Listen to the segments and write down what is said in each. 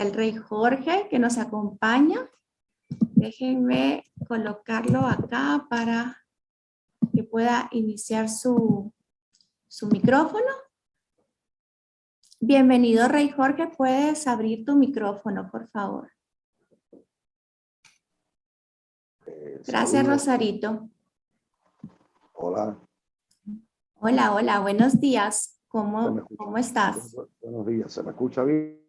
el Rey Jorge que nos acompaña. Déjenme colocarlo acá para que pueda iniciar su micrófono. Bienvenido, Rey Jorge. ¿Puedes abrir tu micrófono, por favor? Gracias, Rosarito. Hola. Hola, hola. Buenos días. ¿Cómo estás? Buenos días. ¿Se me escucha bien?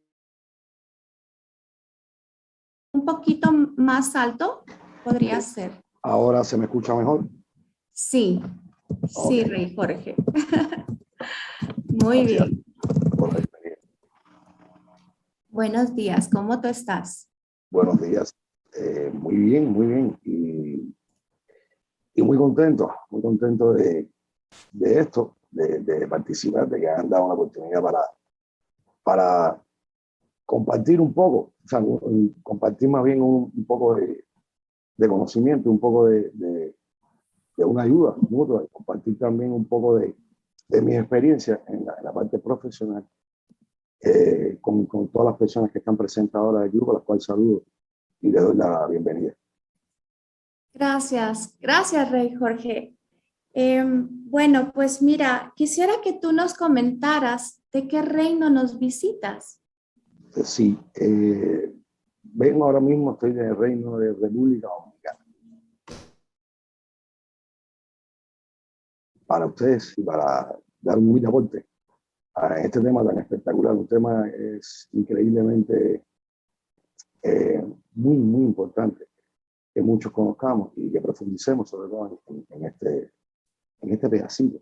Un poquito más alto podría ser. ¿Ahora se me escucha mejor? Sí, sí, Okay. Rey Jorge. Muy bien. Buenos días, ¿cómo tú estás? Buenos días. Muy bien, muy bien. Y muy contento de esto, de participar, de que han dado una oportunidad para compartir un poco, o sea, compartir más bien un poco de conocimiento, un poco de una ayuda mutua, compartir también un poco de mi experiencia en la parte profesional con todas las personas que están presentes ahora del grupo, a las cuales saludo y les doy la bienvenida. Gracias, gracias, Rey Jorge. Bueno, pues mira, quisiera que tú nos comentaras de qué reino nos visitas. Sí, vengo ahora mismo, estoy en el Reino de República Dominicana. Para ustedes y para dar un buen aporte a este tema tan espectacular, un tema es increíblemente muy importante que muchos conozcamos y que profundicemos sobre todo en este pedacito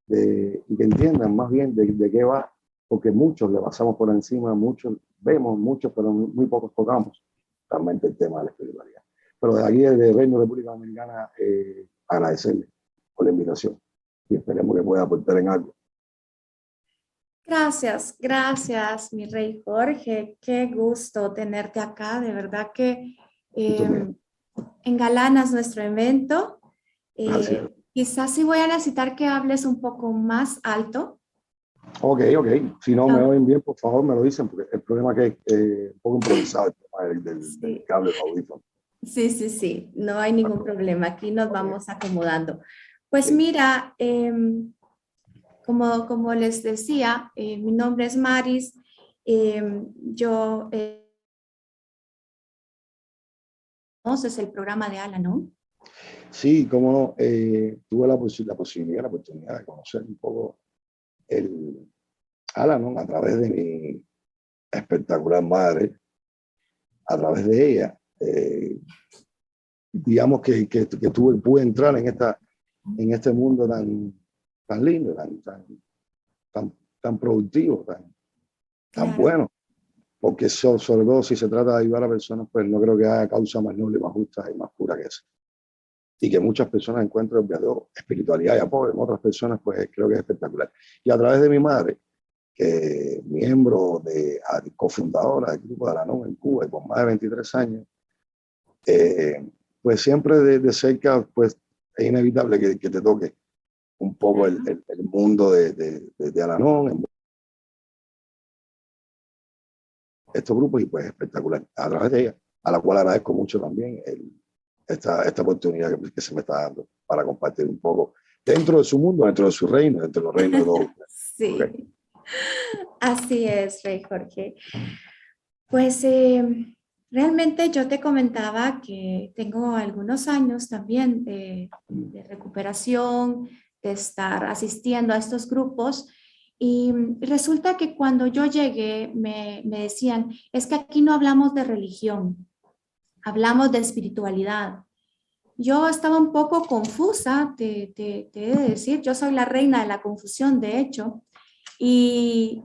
y que entiendan más bien de qué va, porque muchos le pasamos por encima, muchos vemos, muchos, pero muy pocos tocamos realmente el tema de la espiritualidad. Pero de aquí, desde el Reino de República Dominicana, agradecerle por la invitación y esperemos que pueda aportar en algo. Gracias, gracias, mi Rey Jorge. Qué gusto tenerte acá. De verdad que engalanas nuestro evento. Quizás sí voy a necesitar que hables un poco más alto. Ok. Si no me oyen bien, por favor, me lo dicen, porque el problema es que es un poco improvisado el tema del cable del audífono. Sí. No hay ningún problema. Aquí nos vamos acomodando. Pues mira, como les decía, mi nombre es Maris. Yo ¿conoces el programa de Al-Anon? Sí, como no, tuve la oportunidad de conocer un poco el Al-Anon a través de mi espectacular madre, a través de ella. Digamos que pude entrar en este mundo tan lindo, tan productivo, tan bueno, porque sobre todo si se trata de ayudar a personas, pues no creo que haya causa más noble, más justa y más pura que esa. Y que muchas personas encuentren espiritualidad y apoyo en otras personas, pues creo que es espectacular. Y a través de mi madre, que miembro cofundadora del grupo de Al-Anon en Cuba y por más de 23 años, pues siempre de cerca, pues es inevitable que te toque un poco el mundo de Al-Anon, estos grupos, y pues espectacular, a través de ella, a la cual agradezco mucho también esta oportunidad que se me está dando para compartir un poco dentro de su mundo, dentro de su reino, dentro de los reinos de todos. Sí, okay. Así es, Rey Jorge. Pues realmente yo te comentaba que tengo algunos años también de recuperación, de estar asistiendo a estos grupos, y resulta que cuando yo llegué me decían, es que aquí no hablamos de religión, hablamos de espiritualidad. Yo estaba un poco confusa, te he de decir, yo soy la reina de la confusión, de hecho, y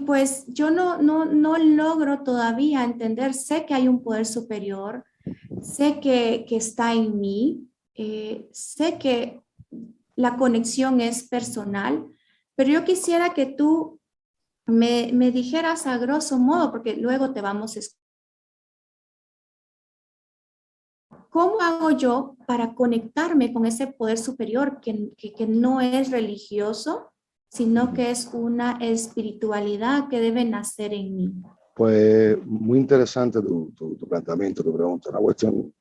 pues yo no logro todavía entender, sé que hay un poder superior, sé que está en mí, sé que la conexión es personal, pero yo quisiera que tú me dijeras a grosso modo, porque luego te vamos a escuchar. ¿Cómo hago yo para conectarme con ese poder superior que no es religioso, sino que es una espiritualidad que debe nacer en mí? Pues muy interesante tu planteamiento, tu pregunta. Una cuestión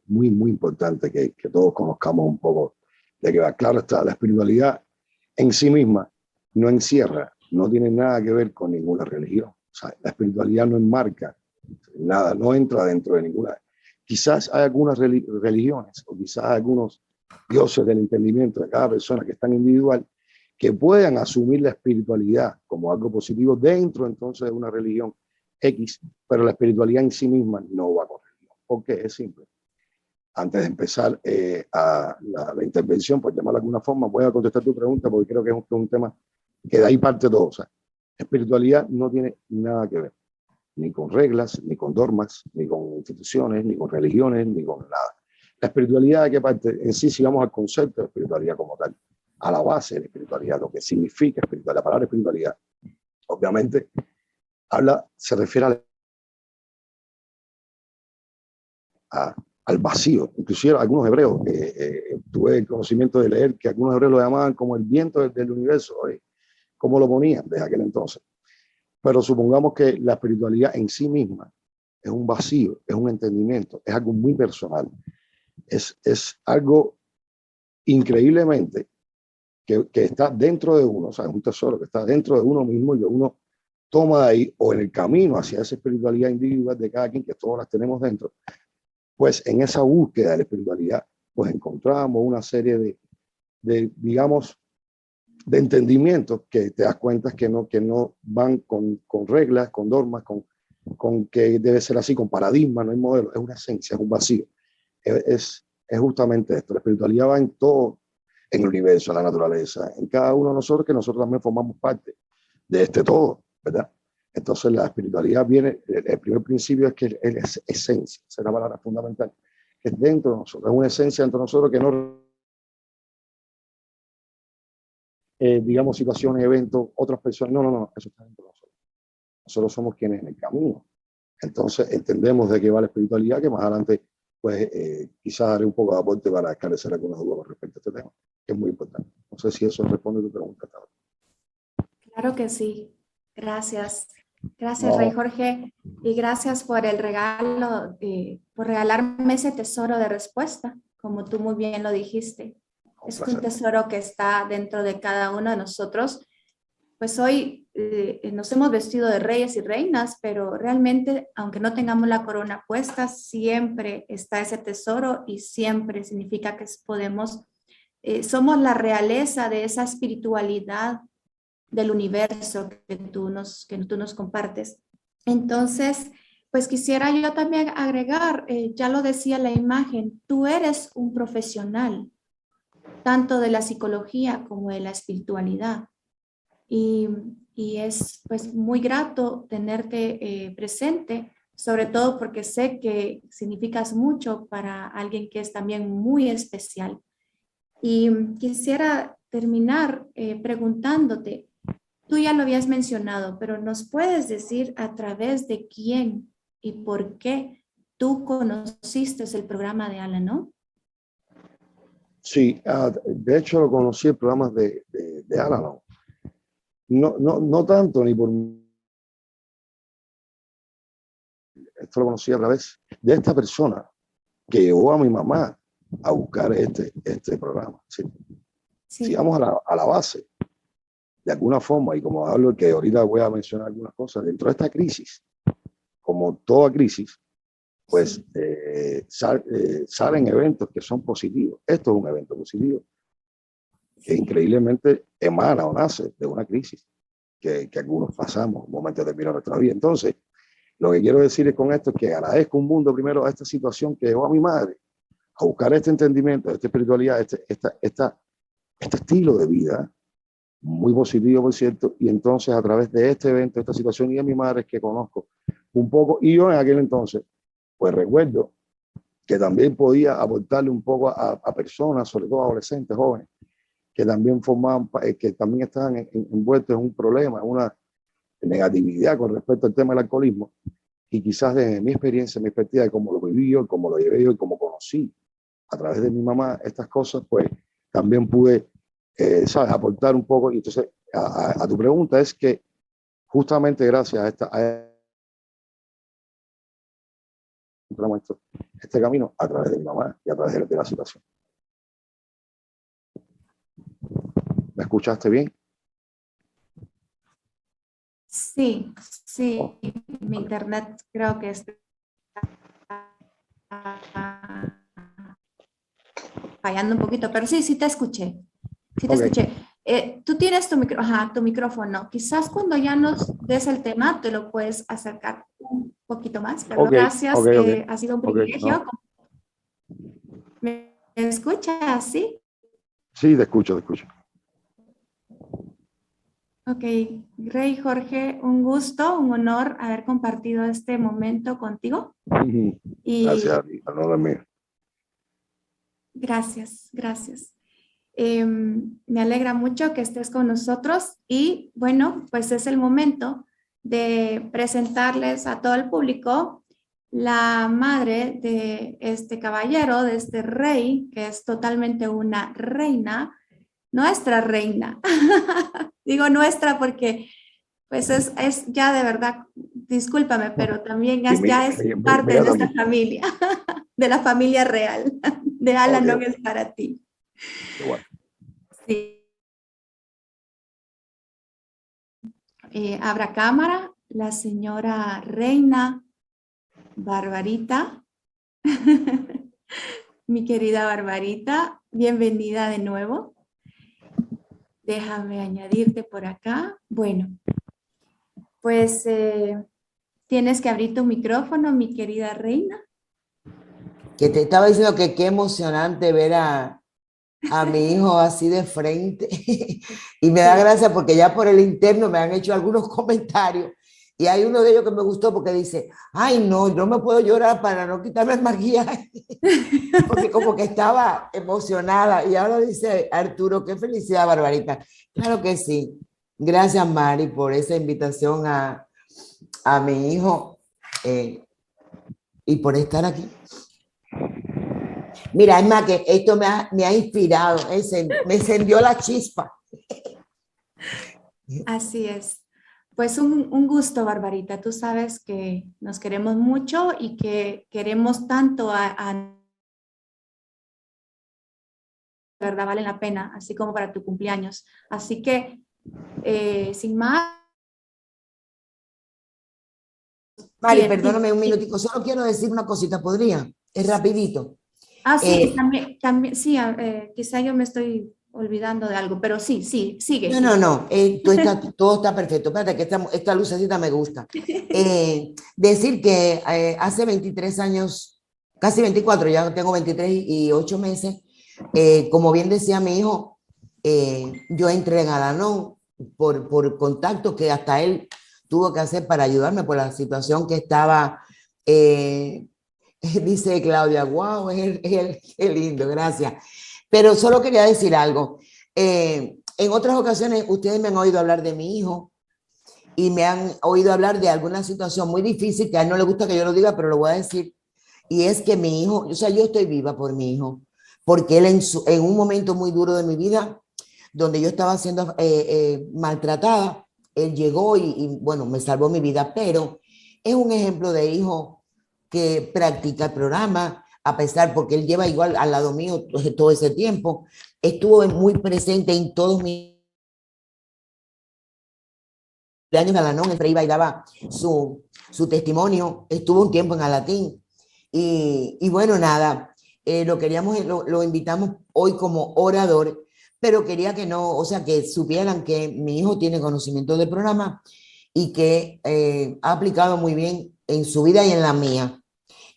muy, muy importante que todos conozcamos un poco de que va. Claro está, la espiritualidad en sí misma no encierra, no tiene nada que ver con ninguna religión. O sea, la espiritualidad no enmarca nada, no entra dentro de ninguna. Quizás hay algunas religiones o quizás algunos dioses del entendimiento de cada persona que están individual que puedan asumir la espiritualidad como algo positivo dentro entonces de una religión X, pero la espiritualidad en sí misma no va con religión. ¿Por qué? Es simple. Antes de empezar a la intervención, por llamarla de alguna forma, voy a contestar tu pregunta porque creo que es un tema que de ahí parte todo. O sea, espiritualidad no tiene nada que ver, ni con reglas, ni con dogmas, ni con instituciones, ni con religiones, ni con nada. La espiritualidad, ¿de qué parte? En sí, si vamos al concepto de espiritualidad como tal, a la base de la espiritualidad, lo que significa espiritualidad, la palabra espiritualidad, obviamente, se refiere al vacío. Inclusive algunos hebreos, tuve el conocimiento de leer que algunos hebreos lo llamaban como el viento del universo, como lo ponían desde aquel entonces. Pero supongamos que la espiritualidad en sí misma es un vacío, es un entendimiento, es algo muy personal. Es algo increíblemente que está dentro de uno, o sea, es un tesoro que está dentro de uno mismo y que uno toma de ahí o en el camino hacia esa espiritualidad individual de cada quien, que todas las tenemos dentro, pues en esa búsqueda de la espiritualidad, pues encontramos una serie digamos, de entendimientos que te das cuenta que no van con reglas, con normas, con que debe ser así, con paradigmas, no hay modelo, es una esencia, es un vacío. Es justamente esto, la espiritualidad va en todo, en el universo, en la naturaleza, en cada uno de nosotros, que nosotros también formamos parte de este todo, ¿verdad? Entonces la espiritualidad viene, el primer principio es que es esencia, esa es la palabra fundamental, que es dentro de nosotros, es una esencia dentro de nosotros que no, digamos, situaciones, eventos, otras personas, no, eso está dentro de nosotros. Nosotros somos quienes en el camino. Entonces entendemos de qué va la espiritualidad, que más adelante, pues quizás haré un poco de aporte para esclarecer algunas dudas con respecto a este tema, que es muy importante. No sé si eso responde a tu pregunta. Claro que sí. Gracias. Gracias, Rey No, Jorge. Y gracias por el regalo, por regalarme ese tesoro de respuesta, como tú muy bien lo dijiste. un Es un placer. tesoro que está dentro de cada uno de nosotros. Pues hoy nos hemos vestido de reyes y reinas, pero realmente, aunque no tengamos la corona puesta, siempre está ese tesoro y siempre significa que podemos, somos la realeza de esa espiritualidad del universo que tú nos compartes. Entonces, pues quisiera yo también agregar, ya lo decía la imagen, tú eres un profesional, tanto de la psicología como de la espiritualidad. Y, y es pues muy grato tenerte presente, sobre todo porque sé que significas mucho para alguien que es también muy especial. Y quisiera terminar preguntándote, tú ya lo habías mencionado, pero ¿nos puedes decir a través de quién y por qué tú conociste el programa de Al-Anon? Sí, de hecho lo conocí en programas de Al-Anon. No tanto ni por esto, lo conocí a través de esta persona que llevó a mi mamá a buscar este programa. ¿Sí? Si Sí, vamos a la base, de alguna forma, y como hablo que ahorita voy a mencionar algunas cosas, dentro de esta crisis, como toda crisis, pues sí, salen eventos que son positivos. Esto es un evento positivo que sí. increíblemente emana o nace de una crisis que algunos pasamos, un momento determinado de nuestra vida. Entonces, lo que quiero decir con esto es que agradezco un mundo primero a esta situación que llevó a mi madre a buscar este entendimiento, esta espiritualidad, este estilo de vida, muy positivo, por cierto, y entonces a través de este evento, esta situación y de mi madre que conozco un poco, y yo en aquel entonces, pues recuerdo que también podía aportarle un poco a personas, sobre todo adolescentes, jóvenes, que también formaban, que también estaban envueltos en un problema, en una negatividad con respecto al tema del alcoholismo, y quizás desde mi experiencia, mi perspectiva de cómo lo viví yo, cómo lo llevé yo y cómo conocí a través de mi mamá estas cosas, pues también pude, ¿sabes?, aportar un poco. Y entonces, a tu pregunta es que justamente gracias a encontramos este camino a través de mi mamá y a través de la situación. ¿Me escuchaste bien? Sí, sí, Oh, mi vale. internet creo que está fallando un poquito, pero sí, sí te escuché. Sí te Ok, escuché. Tú tienes tu micrófono. Quizás cuando ya nos des el tema, te lo puedes acercar un poquito más. Perdón, ok, gracias. ok, ok, Ha sido un ok, privilegio. no, ¿Me escuchas? Sí. sí, te escucho, te escucho. Ok, Rey Jorge, un gusto, un honor haber compartido este momento contigo. Gracias Y a ti, al honor es mío. gracias, gracias. Me alegra mucho que estés con nosotros y bueno, pues es el momento de presentarles a todo el público la madre de este caballero, de este rey, que es totalmente una reina, nuestra reina. Digo nuestra porque pues es ya de verdad, discúlpame, pero también Y ya es parte de mía nuestra también. familia, de la familia real, de Ok, Alanon ok, es para ti. qué bueno. Sí. Abra cámara, la señora Reina Barbarita. Mi querida Barbarita, bienvenida de nuevo. Déjame añadirte por acá. Bueno, pues tienes que abrir tu micrófono, mi querida Reina. Que te estaba diciendo que qué emocionante ver a mi hijo así de frente. Y me da Sí. gracia porque ya por el interno me han hecho algunos comentarios. Y hay uno de ellos que me gustó porque dice, ay no, yo me puedo llorar para no quitarme el maquillaje. Porque como que estaba emocionada. Y ahora dice Arturo, qué felicidad, Barbarita. Claro que sí. Gracias, Mari, por esa invitación a mi hijo y por estar aquí. Mira, es más que esto me ha inspirado, me encendió la chispa. Así es. Pues un gusto, Barbarita. Tú sabes que nos queremos mucho y que queremos tanto verdad valen la pena, así como para tu cumpleaños. Así que, sin más, Mari, bien, perdóname un sí. minutico, solo quiero decir una cosita, ¿podría? Es rapidito. Ah, sí, Eh, también, sí, quizá yo me estoy olvidando de algo, pero sí, sí, sigue, no, no, sigue. no, todo está perfecto. Espérate, que esta lucecita me gusta. Decir que hace 23 años, casi 24, ya tengo 23 y 8 meses, como bien decía mi hijo, yo entré en Alanón por contacto que hasta él tuvo que hacer para ayudarme por la situación que estaba. eh, Dice Claudia, wow, qué lindo, gracias. Pero solo quería decir algo. En otras ocasiones ustedes me han oído hablar de mi hijo y me han oído hablar de alguna situación muy difícil que a él no le gusta que yo lo diga, pero lo voy a decir. Y es que mi hijo, o sea, yo estoy viva por mi hijo, porque él en un momento muy duro de mi vida, donde yo estaba siendo maltratada, él llegó bueno, me salvó mi vida, pero es un ejemplo de hijo que practica el programa, a pesar, porque él lleva igual al lado mío todo ese tiempo, estuvo muy presente en todos mis años de Alanón, siempre iba y daba su testimonio, estuvo un tiempo en Alatín, y bueno, nada, lo invitamos hoy como orador, pero quería que no, o sea, que supieran que mi hijo tiene conocimiento del programa y que ha aplicado muy bien en su vida y en la mía.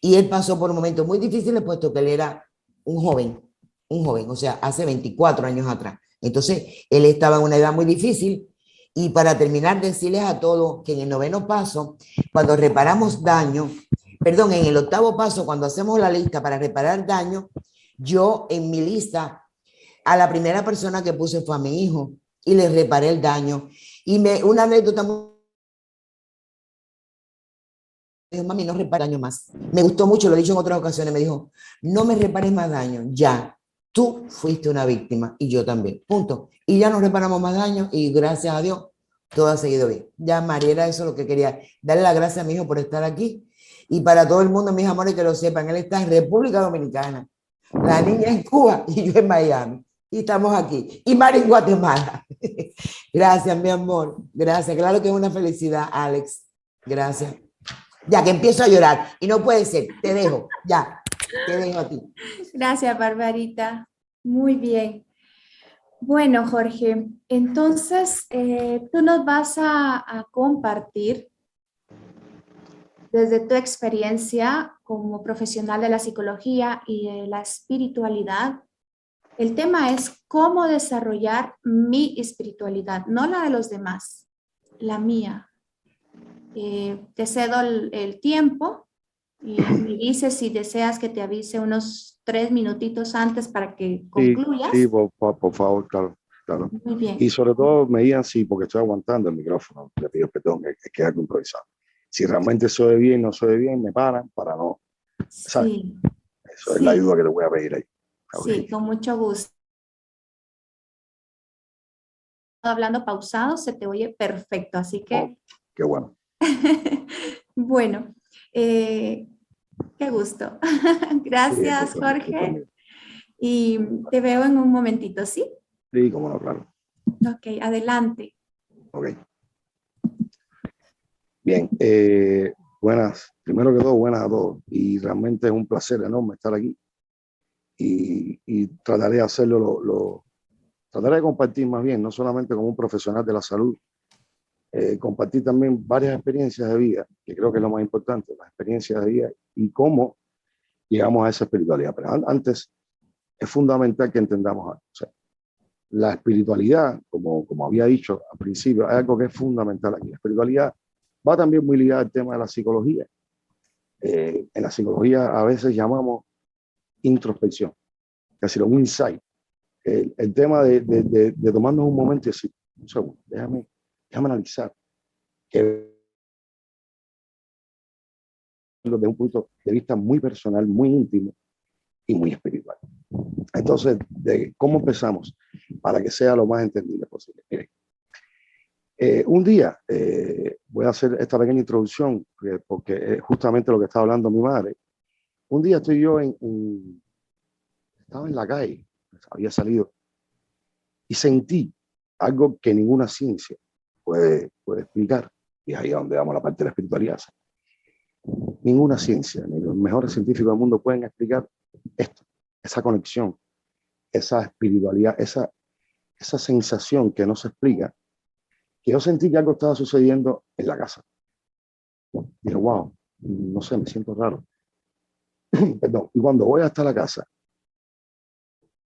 Y él pasó por momentos muy difíciles, puesto que él era un joven, o sea, hace 24 años atrás. Entonces, él estaba en una edad muy difícil. Y para terminar, decirles a todos que en el noveno paso, cuando reparamos daño, perdón, en el octavo paso, cuando hacemos la lista para reparar daño, yo en mi lista, a la primera persona que puse fue a mi hijo y le reparé el daño. Una anécdota muy dijo, mami, no repare daño más. Me gustó mucho, lo he dicho en otras ocasiones, me dijo, no me repares más daño, ya, tú fuiste una víctima y yo también, punto. Y ya no reparamos más daño y gracias a Dios, todo ha seguido bien. Ya, Mariela, eso es lo que quería. Darle las gracias a mi hijo por estar aquí. Y para todo el mundo, mis amores, que lo sepan, él está en República Dominicana, la niña en Cuba y yo en Miami. Y estamos aquí. Y Mari en Guatemala. Gracias, mi amor. Gracias. Claro que es una felicidad, Alex. Gracias. Ya que empiezo a llorar. Y no puede ser. Te dejo. Ya. Te dejo a ti. Gracias, Barbarita. Muy bien. Bueno, Jorge, entonces tú nos vas a compartir desde tu experiencia como profesional de la psicología y de la espiritualidad. El tema es cómo desarrollar mi espiritualidad, no la de los demás, la mía. Te cedo el tiempo y me dices si deseas que te avise unos 3 minutitos antes para que Sí, sí, concluyas. por favor, claro, claro. Muy Y bien. sobre todo me digan sí, porque estoy aguantando el micrófono, le pido perdón, es que algo improvisado. Si realmente se oye bien, no se oye bien, me paran para no, ¿sabes? Sí, Eso es la sí, ayuda que le voy a pedir ahí. Ok. sí, con mucho gusto. Hablando pausado, se te oye perfecto, así Oh, que, qué bueno. bueno, eh, qué gusto. Sí, el Gracias, gusto es mío, el gusto es Jorge, mío. y te veo en un momentito, ¿sí? Sí, cómo no, claro. Ok, adelante. Ok. Bien, buenas, primero que todo, buenas a todos. Y realmente es un placer enorme estar aquí. Y trataré de hacerlo, trataré de compartir más bien, no solamente como un profesional de la salud, compartir también varias experiencias de vida, que creo que es lo más importante, las experiencias de vida y cómo llegamos a esa espiritualidad. Pero antes es fundamental que entendamos algo. O sea, la espiritualidad, como había dicho al principio, es algo que es fundamental aquí. La espiritualidad va también muy ligada al tema de la psicología. En la psicología a veces llamamos introspección, casi un insight. El tema de tomarnos un momento y decir, un segundo, déjame analizar, que desde un punto de vista muy personal, muy íntimo y muy espiritual. Entonces, ¿cómo empezamos? Para que sea lo más entendible posible. Miren, un día voy a hacer esta pequeña introducción porque es justamente lo que estaba hablando mi madre. Un día estoy yo estaba en la calle, había salido y sentí algo que ninguna ciencia puede explicar. Y ahí es donde vamos a la parte de la espiritualidad. Ninguna ciencia, ni los mejores científicos del mundo pueden explicar esto, esa conexión, esa espiritualidad, esa sensación que no se explica, que yo sentí que algo estaba sucediendo en la casa. Dije, wow, no sé, me siento raro. Perdón. Y cuando voy hasta la casa,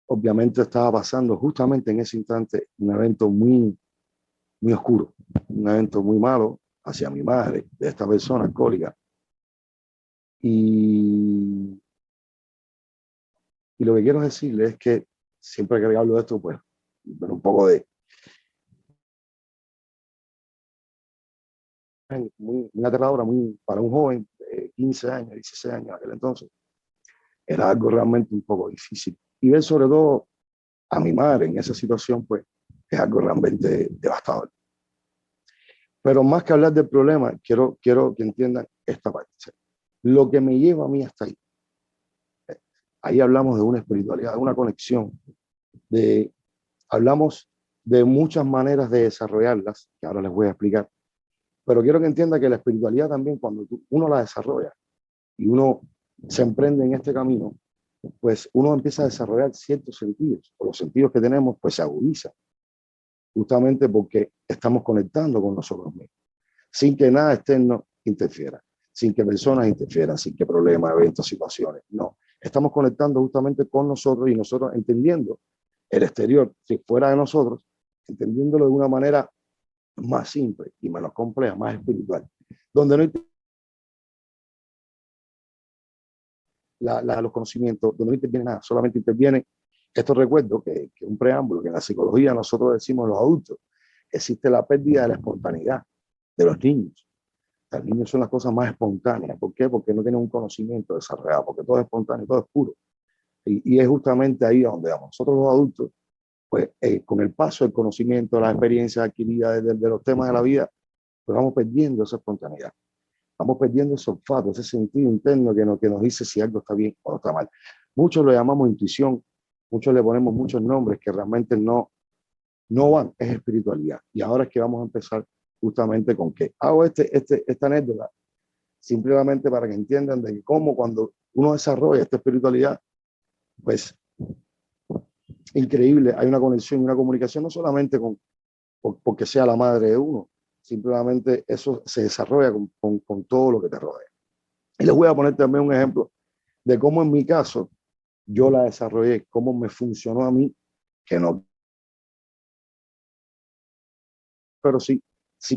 obviamente estaba pasando justamente en ese instante un evento muy oscuro, un evento muy malo hacia mi madre, de esta persona alcohólica. Y, y lo que quiero decirle es que siempre que hablo de esto, pues, bueno, un poco de muy aterradora, para un joven de 15 años, 16 años en aquel entonces, era algo realmente un poco difícil. Y ver sobre todo a mi madre en esa situación, pues, es algo realmente devastador. Pero más que hablar del problema, quiero que entiendan esta parte. Lo que me lleva a mí hasta ahí. Ahí hablamos de una espiritualidad, de una conexión, hablamos de muchas maneras de desarrollarlas, que ahora les voy a explicar. Pero quiero que entienda que la espiritualidad también, cuando uno la desarrolla y uno se emprende en este camino, pues uno empieza a desarrollar ciertos sentidos, o los sentidos que tenemos, pues se agudizan, justamente porque estamos conectando con nosotros mismos, sin que nada externo interfiera, sin que personas interfieran, sin que problemas, eventos, situaciones, no. Estamos conectando justamente con nosotros y nosotros entendiendo el exterior, si fuera de nosotros, entendiéndolo de una manera más simple y menos compleja, más espiritual, donde no hay los conocimientos, donde no interviene nada, solamente interviene estos recuerdos, que un preámbulo, que en la psicología nosotros decimos los adultos, existe la pérdida de la espontaneidad de los niños. Los niños son las cosas más espontáneas. ¿Por qué? Porque no tienen un conocimiento desarrollado, porque todo es espontáneo, todo es puro. Y es justamente ahí donde vamos. Nosotros los adultos pues con el paso del conocimiento, las experiencias adquiridas de los temas de la vida, pues vamos perdiendo esa espontaneidad. Vamos perdiendo ese olfato, ese sentido interno que nos dice si algo está bien o está mal. Muchos lo llamamos intuición, muchos le ponemos muchos nombres que realmente no van, es espiritualidad. Y ahora es que vamos a empezar justamente con qué. Hago esta anécdota simplemente para que entiendan de cómo cuando uno desarrolla esta espiritualidad, pues increíble, hay una conexión y una comunicación no solamente porque sea la madre de uno, simplemente eso se desarrolla con todo lo que te rodea. Y les voy a poner también un ejemplo de cómo en mi caso yo la desarrollé, cómo me funcionó a mí, que no, pero sí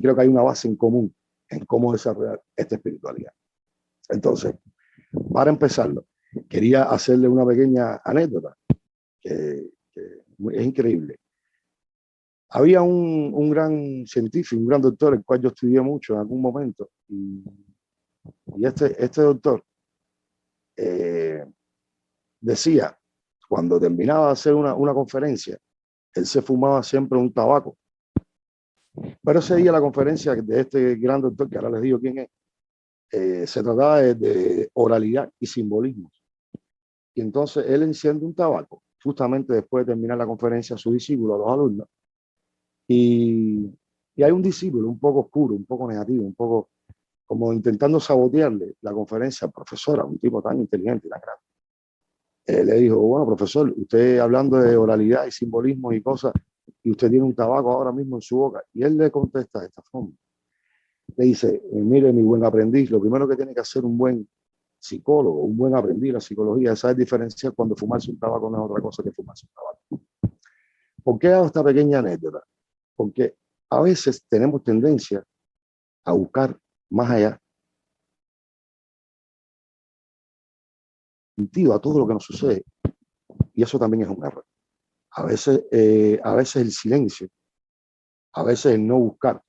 creo que hay una base en común en cómo desarrollar esta espiritualidad. Entonces, para empezarlo, quería hacerle una pequeña anécdota que es increíble. Había un gran científico, un gran doctor, el cual yo estudié mucho en algún momento, y este doctor decía, cuando terminaba de hacer una conferencia, él se fumaba siempre un tabaco. Pero ese día la conferencia de este gran doctor, que ahora les digo quién es, se trataba de oralidad y simbolismos. Y entonces él enciende un tabaco, justamente después de terminar la conferencia a su discípulo, a los alumnos, y hay un discípulo un poco oscuro, un poco negativo, un poco como intentando sabotearle la conferencia al profesor, a un tipo tan inteligente y tan grande. Le dijo, bueno, profesor, usted hablando de oralidad y simbolismo y cosas, y usted tiene un tabaco ahora mismo en su boca. Y él le contesta de esta forma. Le dice, mire, mi buen aprendiz, lo primero que tiene que hacer un buen psicólogo, un buen aprendiz de la psicología, es saber diferenciar cuando fumarse un tabaco no es otra cosa que fumarse un tabaco. ¿Por qué hago esta pequeña anécdota? Porque a veces tenemos tendencia a buscar más allá, sentido a todo lo que nos sucede, y eso también es un error. A veces el silencio, a veces el no buscar,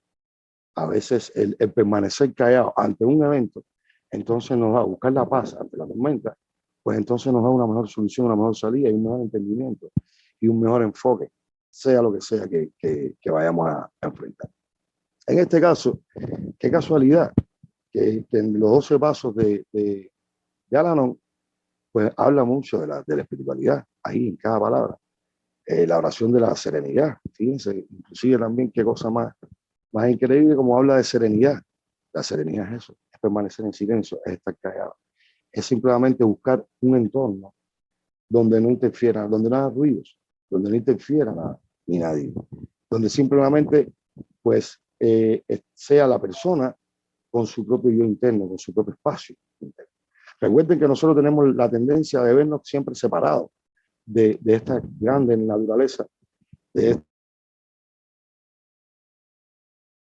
a veces el permanecer callado ante un evento, entonces nos va a buscar la paz ante la tormenta, pues entonces nos da una mejor solución, una mejor salida y un mejor entendimiento y un mejor enfoque, sea lo que sea que vayamos a enfrentar. En este caso, qué casualidad que en los 12 pasos de Al-Anon, pues habla mucho de la espiritualidad, ahí en cada palabra. La oración de la serenidad, fíjense, inclusive también qué cosa más increíble como habla de serenidad. La serenidad es eso, es permanecer en silencio, es estar callado, es simplemente buscar un entorno donde no interfiera, donde no haya ruidos, donde no interfiera nada, ni nadie, donde simplemente pues sea la persona con su propio yo interno, con su propio espacio interno. Recuerden que nosotros tenemos la tendencia de vernos siempre separados de esta grande naturaleza, de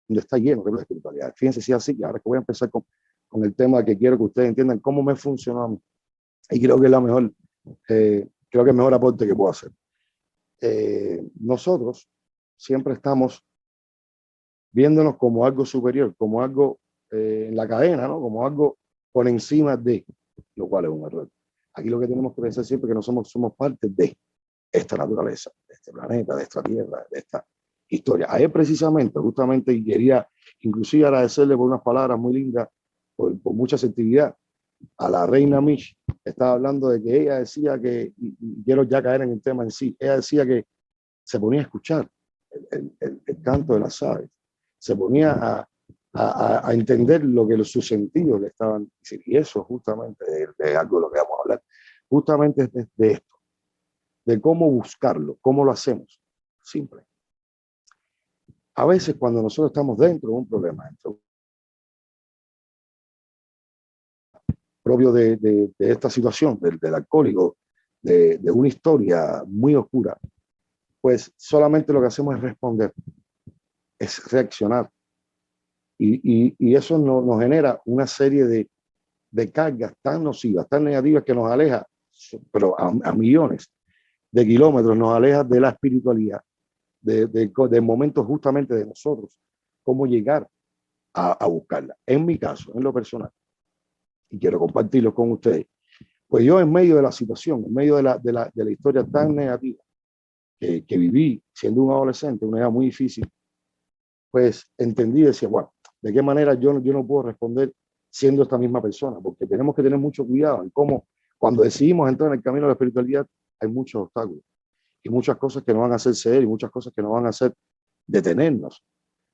donde está lleno de la espiritualidad. Fíjense si es así, ahora que voy a empezar con el tema que quiero que ustedes entiendan cómo me funcionó a mí. Y creo que es la mejor, creo que es el mejor aporte que puedo hacer. Nosotros siempre estamos viéndonos como algo superior, como algo en la cadena, ¿no? Como algo por encima de, lo cual es un error. Aquí lo que tenemos que pensar siempre es que no somos parte de esta naturaleza, de este planeta, de esta tierra, de esta historia. A él precisamente, justamente, y quería inclusive agradecerle por unas palabras muy lindas, por mucha asertividad, a la reina Mish. Estaba hablando de que ella decía y quiero ya caer en el tema en sí, ella decía que se ponía a escuchar el canto de las aves, se ponía a entender lo que sus sentidos le estaban diciendo. Y eso justamente de algo de lo que vamos a hablar, justamente de esto, de cómo buscarlo, cómo lo hacemos. Simple. A veces cuando nosotros estamos dentro de un problema, propio de esta situación, del alcohólico, de una historia muy oscura, pues solamente lo que hacemos es responder, es reaccionar. Y eso nos genera una serie de cargas tan nocivas, tan negativas que nos aleja, pero a millones de kilómetros, nos aleja de la espiritualidad, de momentos justamente de nosotros, cómo llegar a buscarla. En mi caso, en lo personal, y quiero compartirlo con ustedes, pues yo en medio de la situación, en medio de la historia tan negativa que viví siendo un adolescente, una edad muy difícil, pues entendí y decía, bueno, ¿de qué manera yo no puedo responder siendo esta misma persona? Porque tenemos que tener mucho cuidado en cómo, cuando decidimos entrar en el camino de la espiritualidad, hay muchos obstáculos y muchas cosas que nos van a hacer ceder y muchas cosas que nos van a hacer detenernos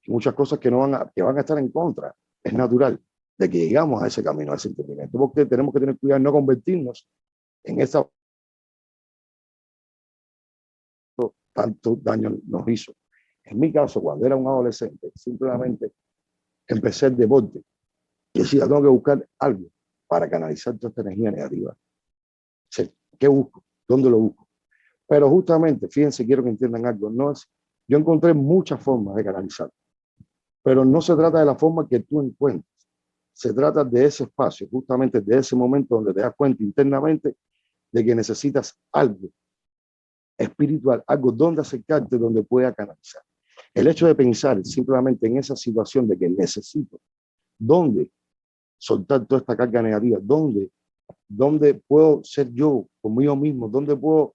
y muchas cosas que van a estar en contra. Es natural de que llegamos a ese camino, a ese entendimiento, porque tenemos que tener cuidado en no convertirnos en esa tanto daño nos hizo. En mi caso, cuando era un adolescente, simplemente empecé el deporte y decía, tengo que buscar algo para canalizar toda esta energía negativa. O sea, ¿qué busco? ¿Dónde lo busco? Pero justamente, fíjense, quiero que entiendan algo, no es, yo encontré muchas formas de canalizar, pero no se trata de la forma que tú encuentres, se trata de ese espacio, justamente de ese momento donde te das cuenta internamente de que necesitas algo espiritual, algo donde acercarte, donde pueda canalizar. El hecho de pensar simplemente en esa situación de que necesito, ¿dónde soltar toda esta carga negativa? ¿Dónde puedo ser yo conmigo mismo? ¿Dónde puedo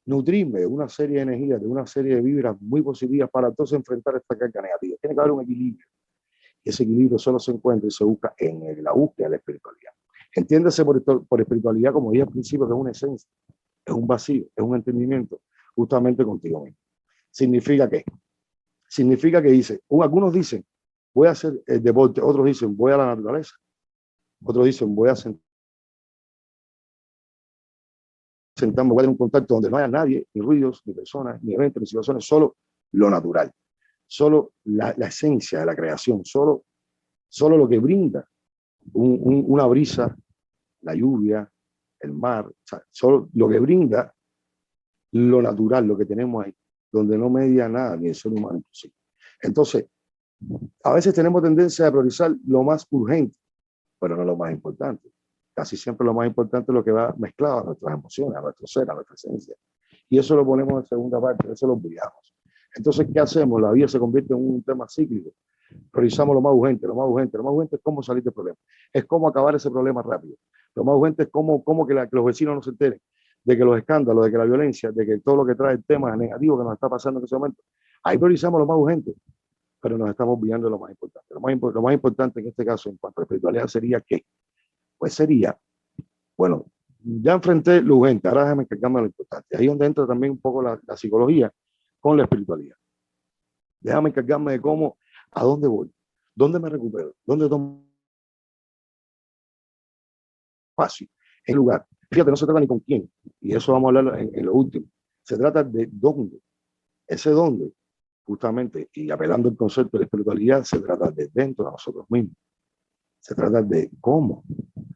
nutrirme de una serie de energías, de una serie de vibras muy positivas para entonces enfrentar esta carga negativa? Tiene que haber un equilibrio. Y ese equilibrio solo se encuentra y se busca en la búsqueda de la espiritualidad. Entiéndase por espiritualidad, como dije al principio, que es una esencia, es un vacío, es un entendimiento justamente contigo mismo. ¿Significa qué? Significa que dice, algunos dicen, voy a hacer el deporte, otros dicen, voy a la naturaleza, otros dicen, voy a sentarme, voy a tener un contacto donde no haya nadie, ni ruidos, ni personas, ni eventos, ni situaciones, solo lo natural, solo la esencia de la creación, solo lo que brinda una brisa, la lluvia, el mar, o sea, solo lo que brinda lo natural, lo que tenemos ahí, donde no media nada, ni el ser humano inclusive. Entonces, a veces tenemos tendencia a priorizar lo más urgente, pero no lo más importante. Casi siempre lo más importante es lo que va mezclado a nuestras emociones, a nuestro ser, a nuestra esencia. Y eso lo ponemos en segunda parte, eso lo olvidamos. Entonces, ¿qué hacemos? La vida se convierte en un tema cíclico. Priorizamos lo más urgente, lo más urgente. Lo más urgente es cómo salir del problema. Es cómo acabar ese problema rápido. Lo más urgente es cómo que los vecinos no se enteren de que los escándalos, de que la violencia, de que todo lo que trae el tema negativo que nos está pasando en ese momento. Ahí priorizamos lo más urgente, pero nos estamos olvidando de lo más importante. Lo más importante en este caso, en cuanto a la espiritualidad, sería ¿qué? Pues sería, bueno, ya enfrenté lo urgente, ahora déjame encargarme de lo importante. Ahí es donde entra también un poco la psicología con la espiritualidad. Déjame encargarme de cómo, a dónde voy, dónde me recupero, dónde tomo espacio, en lugar. Fíjate, no se trata ni con quién, y eso vamos a hablar en lo último. Se trata de dónde, ese dónde, justamente, y apelando al concepto de espiritualidad, se trata de dentro de nosotros mismos. Se trata de cómo.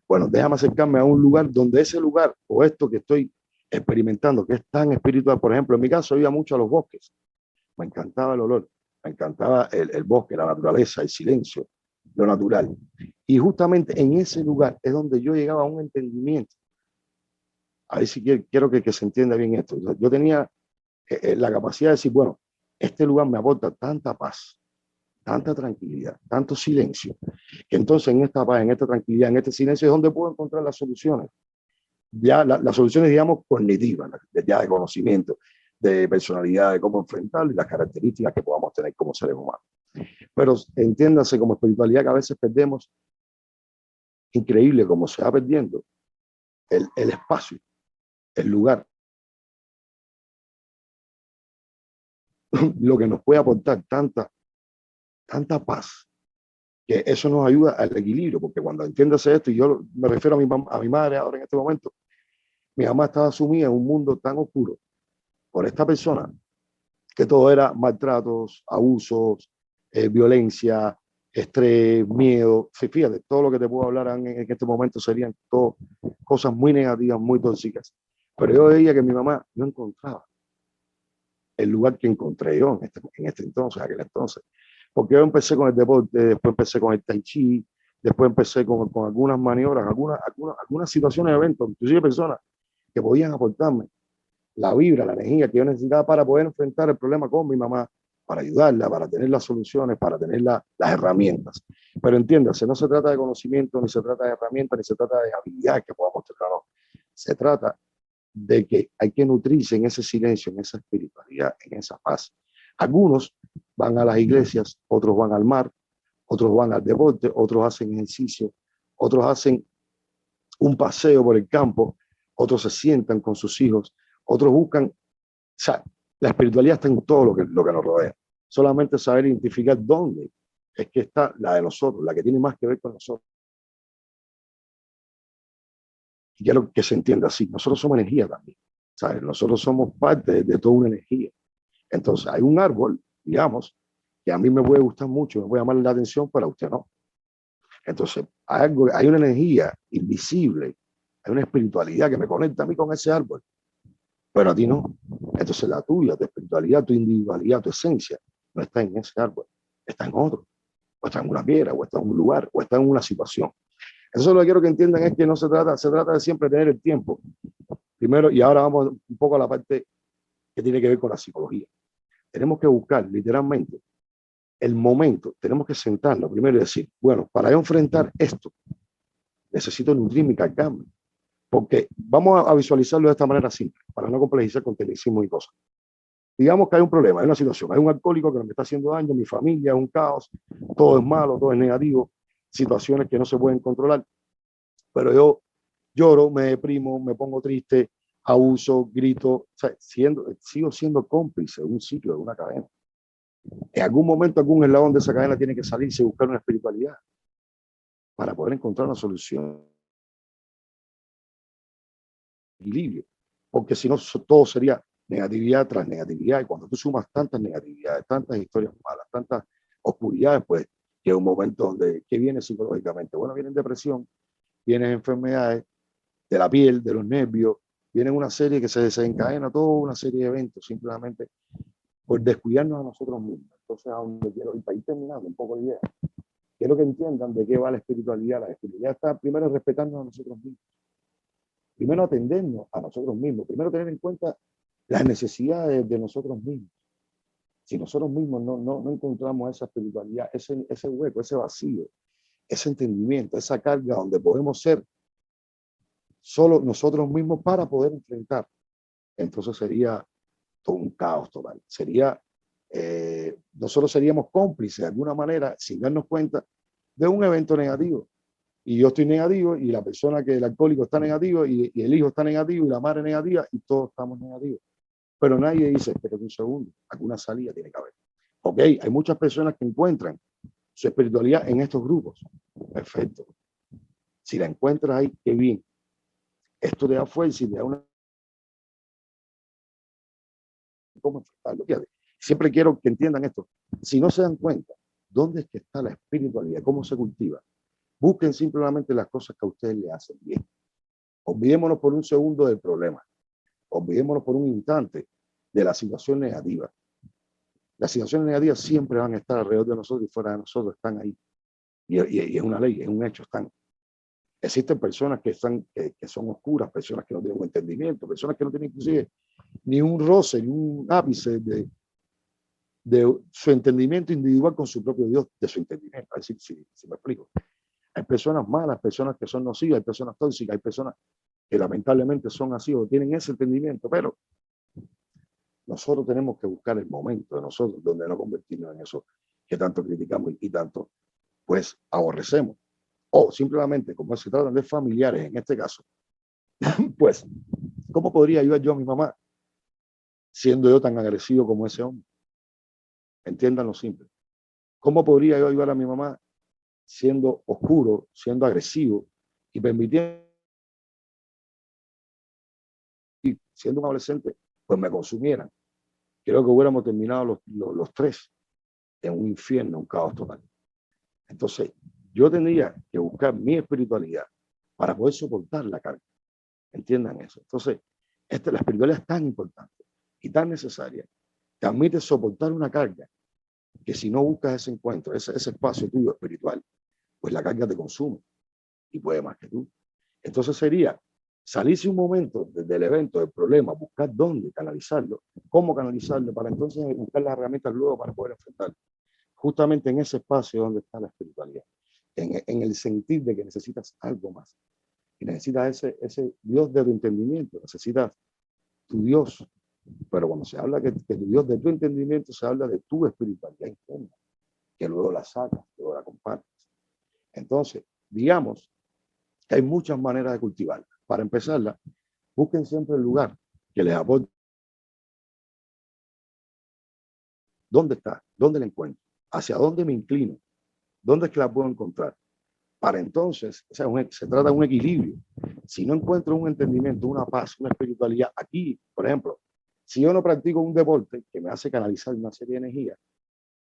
Bueno, déjame acercarme a un lugar donde ese lugar o esto que estoy experimentando, que es tan espiritual, por ejemplo, en mi caso iba mucho a los bosques. Me encantaba el olor, me encantaba el bosque, la naturaleza, el silencio, lo natural. Y justamente en ese lugar es donde yo llegaba a un entendimiento. A ver si quiero que se entienda bien esto. Yo tenía la capacidad de decir, bueno, este lugar me aporta tanta paz, tanta tranquilidad, tanto silencio, que entonces en esta paz, en esta tranquilidad, en este silencio es donde puedo encontrar las soluciones. Ya las soluciones, digamos, cognitivas, ya de conocimiento, de personalidad, de cómo enfrentarlo y las características que podamos tener como seres humanos. Pero entiéndase como espiritualidad que a veces perdemos, increíble como se va perdiendo el espacio, el lugar, lo que nos puede aportar tanta paz, que eso nos ayuda al equilibrio, porque cuando entiéndase esto, y yo me refiero a mi madre ahora en este momento, mi mamá estaba sumida en un mundo tan oscuro por esta persona, que todo era maltratos, abusos, violencia, estrés, miedo. Sí, fíjate, todo lo que te puedo hablar en este momento serían todo cosas muy negativas, muy tóxicas. Pero yo veía que mi mamá no encontraba el lugar que encontré yo en este entonces, aquel entonces. Porque yo empecé con el deporte, después empecé con el tai chi, después empecé con algunas maniobras, algunas situaciones, eventos, inclusive personas que podían aportarme la vibra, la energía que yo necesitaba para poder enfrentar el problema con mi mamá, para ayudarla, para tener las soluciones, para tener las herramientas. Pero entiéndase, no se trata de conocimiento, ni se trata de herramientas, ni se trata de habilidades que podamos tener, no. Se trata de que hay que nutrirse en ese silencio, en esa espiritualidad, en esa paz. Algunos van a las iglesias, otros van al mar, otros van al deporte, otros hacen ejercicio, otros hacen un paseo por el campo, otros se sientan con sus hijos, otros buscan, o sea, la espiritualidad está en todo lo que nos rodea. Solamente saber identificar dónde es que está la de nosotros, la que tiene más que ver con nosotros. Y quiero que se entienda así, nosotros somos energía también, ¿sabes? Nosotros somos parte de toda una energía. Entonces hay un árbol, digamos, que a mí me puede gustar mucho, me puede llamar la atención, pero a usted no. Entonces hay una energía invisible, hay una espiritualidad que me conecta a mí con ese árbol, pero a ti no. Entonces la tuya, tu espiritualidad, tu individualidad, tu esencia, no está en ese árbol, está en otro, o está en una piedra, o está en un lugar, o está en una situación. Eso lo que quiero que entiendan es que no se trata de siempre tener el tiempo. Primero, y ahora vamos un poco a la parte que tiene que ver con la psicología. Tenemos que buscar literalmente el momento, tenemos que sentarnos primero y decir, bueno, para yo enfrentar esto, necesito nutrirme y cargarme. Porque vamos a visualizarlo de esta manera simple, para no complejizar con tecnicismo y cosas. Digamos que hay un problema, hay una situación, hay un alcohólico que me está haciendo daño, mi familia es un caos, todo es malo, todo es negativo, situaciones que no se pueden controlar, pero yo lloro, me deprimo, me pongo triste, abuso, grito, o sea, sigo siendo cómplice de un ciclo, de una cadena. En algún momento, algún eslabón de esa cadena tiene que salirse y buscar una espiritualidad para poder encontrar una solución, equilibrio, porque si no, todo sería negatividad tras negatividad, y cuando tú sumas tantas negatividades, tantas historias malas, tantas oscuridades, pues llega un momento donde, ¿qué viene psicológicamente? Bueno, viene depresión, vienen enfermedades de la piel, de los nervios, vienen una serie que se desencadena, toda una serie de eventos, simplemente por descuidarnos a nosotros mismos. Entonces, a donde quiero ir, para ir terminando un poco la idea, quiero que entiendan de qué va la espiritualidad. La espiritualidad está primero respetarnos a nosotros mismos, primero atendernos a nosotros mismos, primero tener en cuenta las necesidades de nosotros mismos. Si nosotros mismos no encontramos esa espiritualidad, ese hueco, ese vacío, ese entendimiento, esa carga donde podemos ser solo nosotros mismos para poder enfrentar, entonces sería todo un caos total. Nosotros seríamos cómplices de alguna manera, sin darnos cuenta, de un evento negativo. Y yo estoy negativo, y la persona que el alcohólico está negativo, y el hijo está negativo, y la madre negativa, y todos estamos negativos. Pero nadie dice, espérate un segundo, alguna salida tiene que haber. Ok, hay muchas personas que encuentran su espiritualidad en estos grupos. Perfecto. Si la encuentras ahí, qué bien. Esto te da fuerza y te da una... ¿Cómo enfrentarlo? Fíjate, siempre quiero que entiendan esto. Si no se dan cuenta, ¿dónde es que está la espiritualidad? ¿Cómo se cultiva? Busquen simplemente las cosas que a ustedes le hacen bien. Olvidémonos por un segundo del problema. Olvidémonos por un instante de la situación negativa. Las situaciones negativas siempre van a estar alrededor de nosotros y fuera de nosotros, están ahí. Y es una ley, es un hecho, están. Existen personas que son oscuras, personas que no tienen un entendimiento, personas que no tienen inclusive ni un roce, ni un ápice de su entendimiento individual con su propio Dios, de su entendimiento. Es decir, si me explico. Hay personas malas, personas que son nocivas, hay personas tóxicas, hay personas que lamentablemente son así o tienen ese entendimiento, pero nosotros tenemos que buscar el momento de nosotros donde no convertirnos en eso que tanto criticamos y tanto pues aborrecemos. O simplemente, como se tratan de familiares en este caso, pues, ¿cómo podría ayudar yo a mi mamá siendo yo tan agresivo como ese hombre? Entiendan lo simple. ¿Cómo podría yo ayudar a mi mamá siendo oscuro, siendo agresivo y permitiendo, siendo un adolescente, pues me consumieran? Creo que hubiéramos terminado los tres en un infierno, un caos total. Entonces, yo tendría que buscar mi espiritualidad para poder soportar la carga. Entiendan eso. Entonces, la espiritualidad es tan importante y tan necesaria. Te admite soportar una carga que si no buscas ese encuentro, ese espacio tuyo espiritual, pues la carga te consume y puede más que tú. Entonces sería salirse un momento del evento, del problema, buscar dónde canalizarlo, cómo canalizarlo, para entonces buscar las herramientas luego para poder enfrentarlo. Justamente en ese espacio donde está la espiritualidad, en el sentir de que necesitas algo más. Y necesitas ese Dios de tu entendimiento, necesitas tu Dios, pero cuando se habla que tu Dios de tu entendimiento, se habla de tu espiritualidad interna, que luego la sacas, luego la compartes. Entonces, digamos que hay muchas maneras de cultivarla. Para empezarla, busquen siempre el lugar que les aporte. ¿Dónde está? ¿Dónde la encuentro? ¿Hacia dónde me inclino? ¿Dónde es que la puedo encontrar? Para entonces, o sea, se trata de un equilibrio. Si no encuentro un entendimiento, una paz, una espiritualidad, aquí, por ejemplo, si yo no practico un deporte que me hace canalizar una serie de energía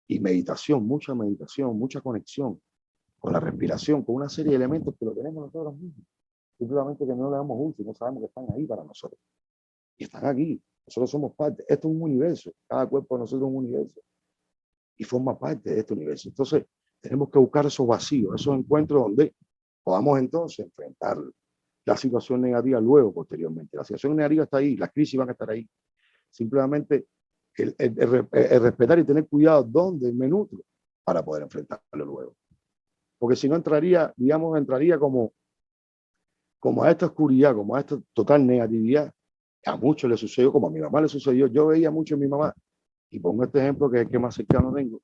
y meditación, mucha conexión con la respiración, con una serie de elementos que lo tenemos nosotros mismos, simplemente que no le damos uso y no sabemos que están ahí para nosotros. Y están aquí. Nosotros somos parte. Esto es un universo. Cada cuerpo de nosotros es un universo. Y forma parte de este universo. Entonces, tenemos que buscar esos vacíos, esos encuentros donde podamos entonces enfrentar la situación negativa luego, posteriormente. La situación negativa está ahí, las crisis van a estar ahí. Simplemente el respetar y tener cuidado dónde me nutro para poder enfrentarlo luego. Porque si no entraría, digamos, como a esta oscuridad, como a esta total negatividad. A muchos les sucedió, como a mi mamá le sucedió. Yo veía mucho en mi mamá, y pongo este ejemplo que es el que más cercano tengo,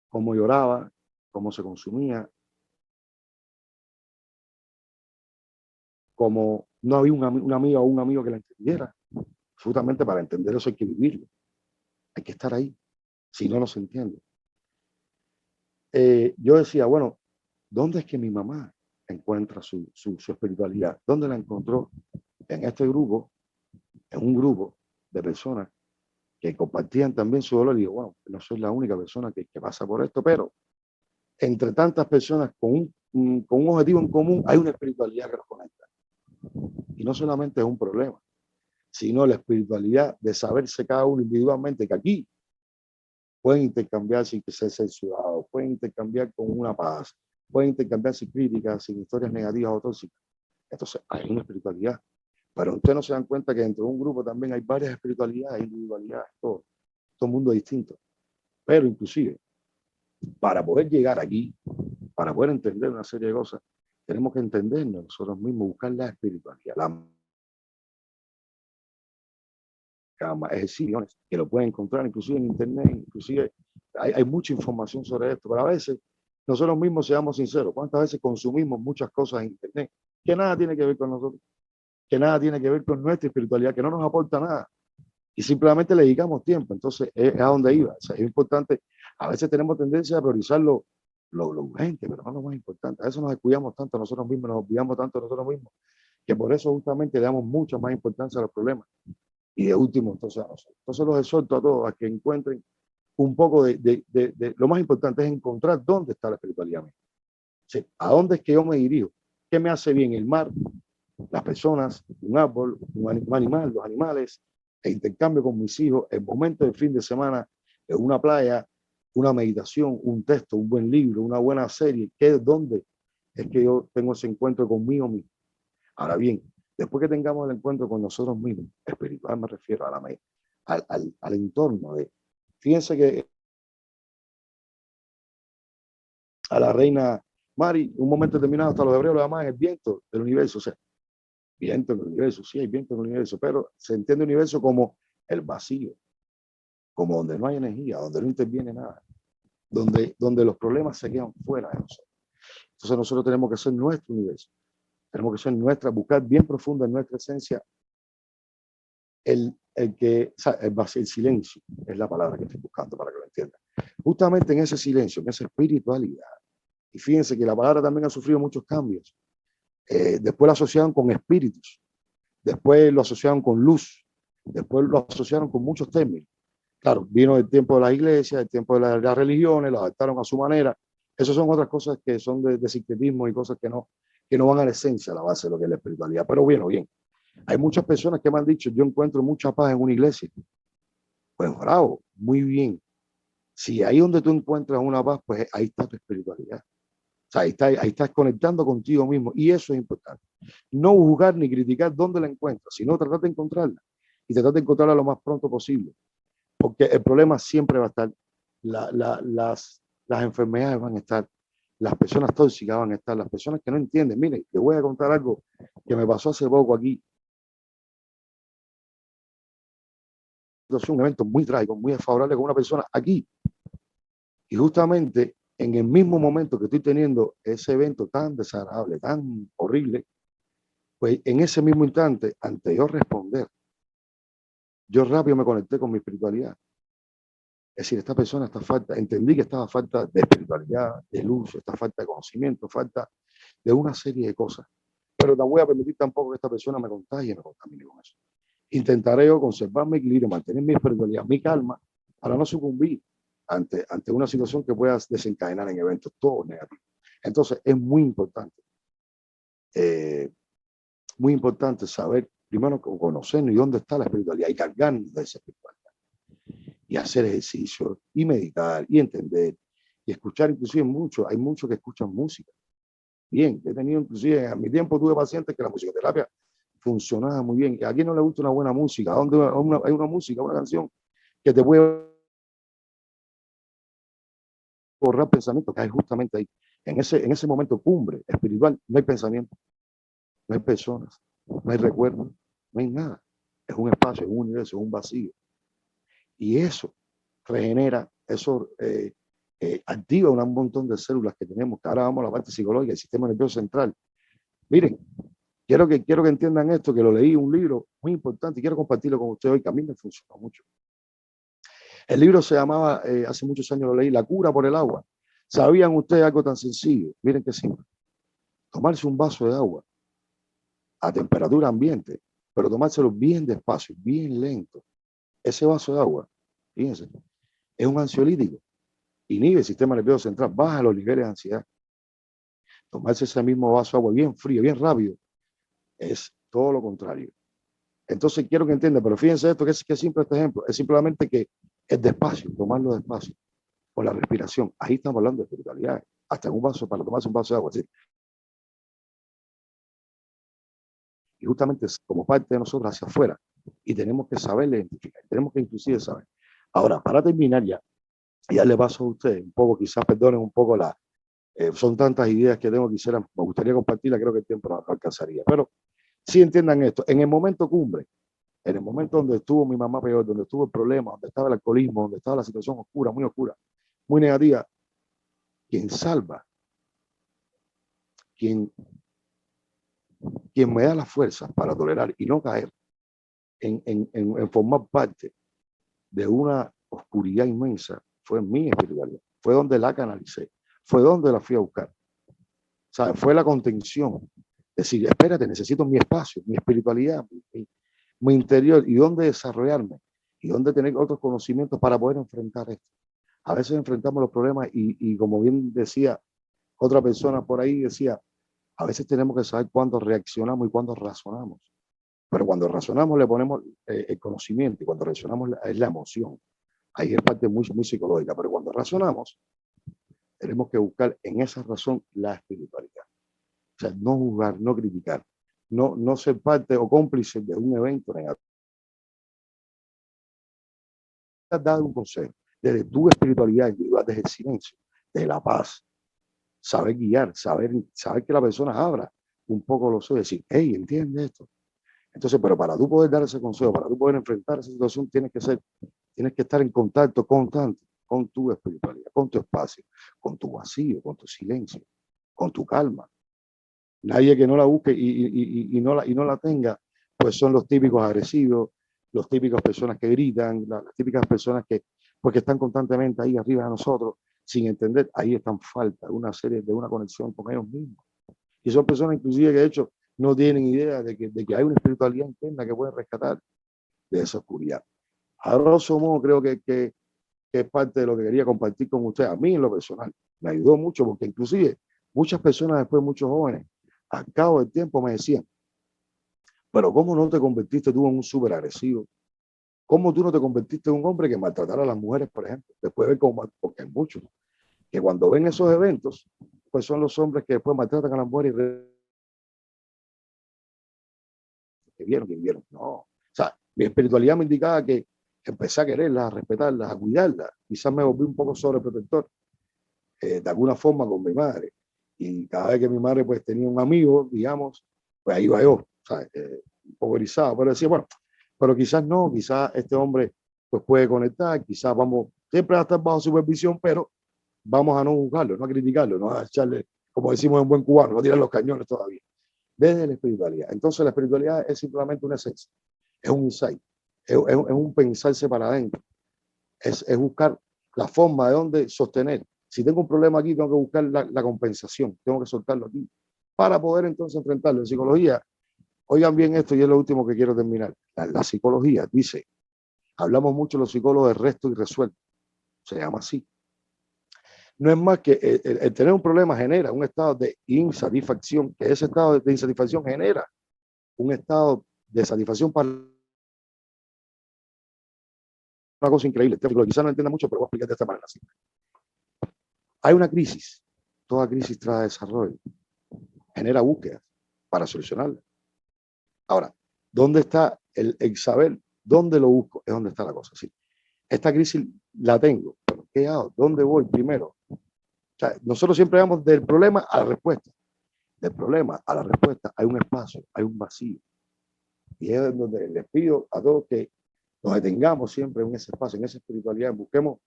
cómo lloraba, cómo se consumía, como no había una amiga o un amigo que la entendiera. Absolutamente, para entender eso hay que vivirlo. Hay que estar ahí. Si no, no se entiende. Yo decía, bueno, ¿dónde es que mi mamá encuentra su espiritualidad? ¿Dónde la encontró? En este grupo, en un grupo de personas que compartían también su dolor. Y digo, bueno, no soy la única persona que pasa por esto, pero entre tantas personas con un objetivo en común, hay una espiritualidad que los conecta. Y no solamente es un problema, sino la espiritualidad de saberse cada uno individualmente, que aquí pueden intercambiar sin que ser censurados, pueden intercambiar con una paz, pueden intercambiar sin críticas, sin historias negativas o tóxicas. Entonces, hay una espiritualidad. Pero ustedes no se dan cuenta que dentro de un grupo también hay varias espiritualidades, individualidades, todo mundo distinto. Pero inclusive, para poder llegar aquí, para poder entender una serie de cosas, tenemos que entendernos nosotros mismos, buscar la espiritualidad, la ejercicios que lo pueden encontrar inclusive en internet, inclusive hay mucha información sobre esto, pero a veces nosotros mismos, seamos sinceros, ¿cuántas veces consumimos muchas cosas en internet que nada tiene que ver con nosotros, que nada tiene que ver con nuestra espiritualidad, que no nos aporta nada? Y simplemente le dedicamos tiempo. Entonces es a donde iba. O sea, es importante. A veces tenemos tendencia a priorizar lo urgente, pero no lo más importante. A eso nos descuidamos tanto nosotros mismos, nos olvidamos tanto nosotros mismos, que por eso justamente le damos mucha más importancia a los problemas. Y de último, entonces a nosotros. Entonces los exhorto a todos a que encuentren un poco lo más importante es encontrar dónde está la espiritualidad mía. Sí, ¿a dónde es que yo me dirijo? ¿Qué me hace bien? El mar, las personas, un árbol, un animal, los animales, el intercambio con mis hijos, el momento del fin de semana en una playa, una meditación, un texto, un buen libro, una buena serie, ¿dónde es que yo tengo ese encuentro conmigo mismo? Ahora bien, después que tengamos el encuentro con nosotros mismos, espiritual me refiero al entorno fíjense que a la reina Mari, un momento determinado, hasta los hebreos lo llaman el viento del universo, o sea, viento en el universo, sí hay viento en el universo, pero se entiende el universo como el vacío, como donde no hay energía, donde no interviene nada, donde los problemas se quedan fuera de nosotros. Entonces nosotros tenemos que ser nuestro universo, tenemos que ser buscar bien profunda en nuestra esencia el silencio, es la palabra que estoy buscando para que lo entiendan. Justamente en ese silencio, en esa espiritualidad, y fíjense que la palabra también ha sufrido muchos cambios. Después la asociaron con espíritus, después lo asociaron con luz, después lo asociaron con muchos términos. Claro, vino el tiempo de las iglesias, el tiempo de las religiones, lo adaptaron a su manera. Esas son otras cosas que son de sincretismo y cosas que no van a la esencia, a la base de lo que es la espiritualidad. Pero bueno, bien, hay muchas personas que me han dicho, yo encuentro mucha paz en una iglesia. Pues bravo, muy bien. Si ahí donde tú encuentras una paz, pues ahí está tu espiritualidad. O sea, ahí estás conectando contigo mismo y eso es importante. No juzgar ni criticar dónde la encuentras, sino tratar de encontrarla y tratar de encontrarla lo más pronto posible. Porque el problema siempre va a estar, las enfermedades van a estar, las personas tóxicas van a estar, las personas que no entienden. Miren, te voy a contar algo que me pasó hace poco aquí. situación, un evento muy trágico, muy desfavorable con una persona aquí. Y justamente en el mismo momento que estoy teniendo ese evento tan desagradable, tan horrible, pues en ese mismo instante, ante yo responder, yo rápido me conecté con mi espiritualidad. Es decir, esta persona está falta, entendí que estaba falta de espiritualidad, de luz, está falta de conocimiento, falta de una serie de cosas. Pero no voy a permitir tampoco que esta persona me contagie y me contamine con eso. Intentaré yo conservar mi equilibrio, mantener mi espiritualidad, mi calma, para no sucumbir ante una situación que pueda desencadenar en eventos todos negativos. Entonces, es eh, muy importante saber, primero, conocernos y dónde está la espiritualidad y cargarnos de esa espiritualidad. Y hacer ejercicio, y meditar, y entender, y escuchar, inclusive hay muchos que escuchan música. Bien, he tenido inclusive, a mi tiempo tuve pacientes que la musicoterapia funcionaba muy bien. ¿A quién no le gusta una buena música? ¿Dónde hay una música, una canción que te puede borrar pensamientos? Que hay justamente ahí. En ese momento cumbre espiritual no hay pensamiento, no hay personas, no hay recuerdos, no hay nada. Es un espacio, es un universo, es un vacío. Y eso regenera, eso activa un montón de células que tenemos, que ahora vamos a la parte psicológica, el sistema nervioso central. Miren, quiero que entiendan esto, que lo leí en un libro muy importante y quiero compartirlo con ustedes hoy, que a mí me funcionó mucho. El libro se llamaba, hace muchos años lo leí, La cura por el agua. ¿Sabían ustedes algo tan sencillo? Miren qué simple. Tomarse un vaso de agua a temperatura ambiente, pero tomárselo bien despacio, bien lento. Ese vaso de agua, fíjense, es un ansiolítico. Inhibe el sistema nervioso central, baja los niveles de ansiedad. Tomarse ese mismo vaso de agua bien frío, bien rápido, es todo lo contrario. Entonces quiero que entiendan, pero fíjense esto, que es simple este ejemplo, es simplemente que es despacio, tomarlo despacio, con la respiración. Ahí estamos hablando de espiritualidad, hasta en un vaso, para tomarse un vaso de agua. ¿Sí? Y justamente es como parte de nosotros hacia afuera, y tenemos que saber identificar, tenemos que inclusive saber. Ahora, para terminar ya le paso a ustedes un poco, quizás perdonen un poco son tantas ideas que tengo, me gustaría compartirla, creo que el tiempo no alcanzaría, pero sí entiendan esto, en el momento cumbre, en el momento donde estuvo mi mamá peor, donde estuvo el problema, donde estaba el alcoholismo, donde estaba la situación oscura, muy negativa, quien salva, quien, quien me da las fuerzas para tolerar y no caer en formar parte de una oscuridad inmensa, fue mi espiritualidad, fue donde la canalicé, fue donde la fui a buscar. ¿Sabes? Fue la contención. Decir, espérate, necesito mi espacio, mi espiritualidad, mi interior y dónde desarrollarme y dónde tener otros conocimientos para poder enfrentar esto. A veces enfrentamos los problemas y como bien decía otra persona por ahí, decía, a veces tenemos que saber cuándo reaccionamos y cuándo razonamos. Pero cuando razonamos le ponemos el conocimiento y cuando reaccionamos es la emoción. Ahí es parte muy, muy psicológica. Pero cuando razonamos, tenemos que buscar en esa razón la espiritualidad. O sea, no juzgar, no criticar, no ser parte o cómplice de un evento negativo. Has dado un consejo desde tu espiritualidad individual, desde el silencio, de la paz, saber guiar, saber que la persona abra un poco los ojos y decir, hey, entiende esto. Entonces, pero para tú poder dar ese consejo, para tú poder enfrentar esa situación, tienes que estar en contacto constante con tu espiritualidad, con tu espacio, con tu vacío, con tu silencio, con tu calma. Nadie que no la busque y no la tenga, pues son los típicos agresivos, los típicos personas que gritan, las típicas personas que porque están constantemente ahí arriba de nosotros, sin entender, ahí están falta de una conexión con ellos mismos. Y son personas inclusive que de hecho no tienen idea de que hay una espiritualidad interna que puede rescatar de esa oscuridad. A grosso modo creo que es parte de lo que quería compartir con ustedes. A mí en lo personal me ayudó mucho porque inclusive muchas personas después, muchos jóvenes, al cabo del tiempo me decían, pero ¿cómo no te convertiste tú en un súper agresivo? ¿Cómo tú no te convertiste en un hombre que maltratara a las mujeres, por ejemplo? Después ven cómo, porque hay muchos que cuando ven esos eventos, pues son los hombres que después maltratan a las mujeres que vieron. No, o sea, mi espiritualidad me indicaba que empecé a quererlas, a respetarlas, a cuidarlas. Quizás me volví un poco sobreprotector, de alguna forma con mi madre. Y cada vez que mi madre pues tenía un amigo, digamos, pues ahí iba yo, ¿sabes? Un poco erizado, pero decía, bueno, pero quizás no, quizás este hombre pues puede conectar, quizás vamos, siempre va a estar bajo supervisión, pero vamos a no juzgarlo, no a criticarlo, no a echarle, como decimos en buen cubano, no a tirar los cañones todavía. Desde la espiritualidad. Entonces la espiritualidad es simplemente una esencia, es un insight, es un pensarse para adentro, es buscar la forma de dónde sostener. Si tengo un problema aquí, tengo que buscar la compensación, tengo que soltarlo aquí, para poder entonces enfrentarlo. En psicología, oigan bien esto y es lo último que quiero terminar. La psicología dice, hablamos mucho los psicólogos de resto y resuelto, se llama así. No es más que el tener un problema genera un estado de insatisfacción, que ese estado de insatisfacción genera un estado de satisfacción para una cosa increíble. Quizás no entienda mucho, pero voy a explicar de esta manera. Así. Hay una crisis, toda crisis trae desarrollo, genera búsquedas para solucionarla. Ahora, ¿dónde está el saber? ¿Dónde lo busco? Es donde está la cosa. ¿Sí? Esta crisis la tengo, pero ¿qué hago? ¿Dónde voy primero? O sea, nosotros siempre vamos del problema a la respuesta. Del problema a la respuesta hay un espacio, hay un vacío. Y es donde les pido a todos que nos detengamos siempre en ese espacio, en esa espiritualidad, busquemos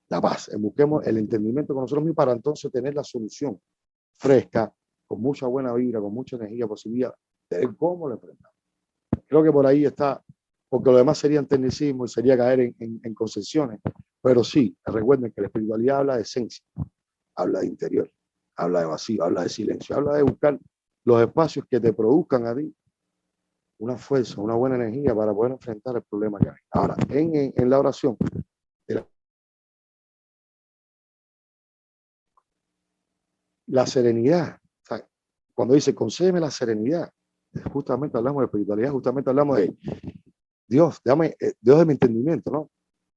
la paz, busquemos el entendimiento con nosotros mismos para entonces tener la solución fresca, con mucha buena vibra, con mucha energía, posibilidad de cómo lo enfrentamos. Creo que por ahí está, porque lo demás sería tecnicismo y sería caer en concesiones, pero sí, recuerden que la espiritualidad habla de esencia, habla de interior, habla de vacío, habla de silencio, habla de buscar los espacios que te produzcan a ti una fuerza, una buena energía para poder enfrentar el problema que hay. Ahora, en la oración, la serenidad, o sea, cuando dice, concédeme la serenidad, justamente hablamos de espiritualidad, justamente hablamos de Dios, Dios de mi entendimiento, ¿no?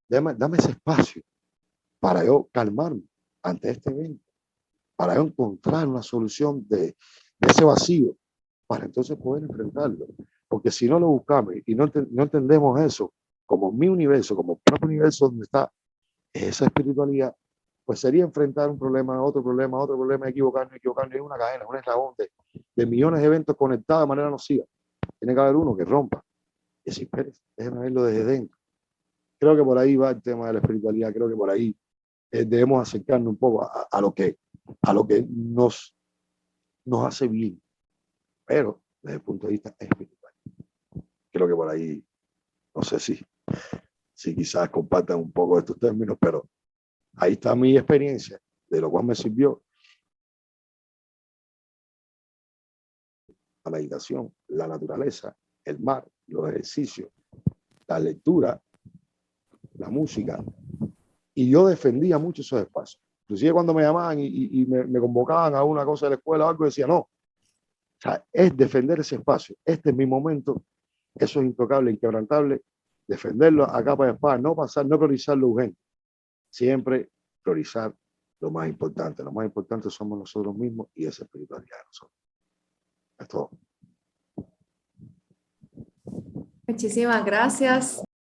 Dame ese espacio para yo calmarme ante este evento, para yo encontrar una solución de ese vacío, para entonces poder enfrentarlo. Porque si no lo buscamos y no entendemos eso como mi universo, como propio universo donde está esa espiritualidad, pues sería enfrentar un problema, otro problema, equivocarnos, es una cadena, un eslabón de millones de eventos conectados de manera nociva. Tiene que haber uno que rompa. Y decir, espérate, déjame verlo desde dentro. Creo que por ahí va el tema de la espiritualidad, creo que por ahí debemos acercarnos un poco a lo que nos hace bien, pero desde el punto de vista espiritual. Creo que por ahí, no sé si quizás compartan un poco estos términos, pero ahí está mi experiencia, de lo cual me sirvió la meditación, la naturaleza, el mar, los ejercicios, la lectura, la música. Y yo defendía mucho esos espacios. Inclusive cuando me llamaban y me convocaban a una cosa de la escuela o algo, decía, no, o sea, es defender ese espacio. Este es mi momento, eso es intocable, inquebrantable, defenderlo a capa de espada, no priorizar lo urgente, siempre priorizar lo más importante. Lo más importante somos nosotros mismos y esa espiritualidad de nosotros. Es todo. Muchísimas gracias.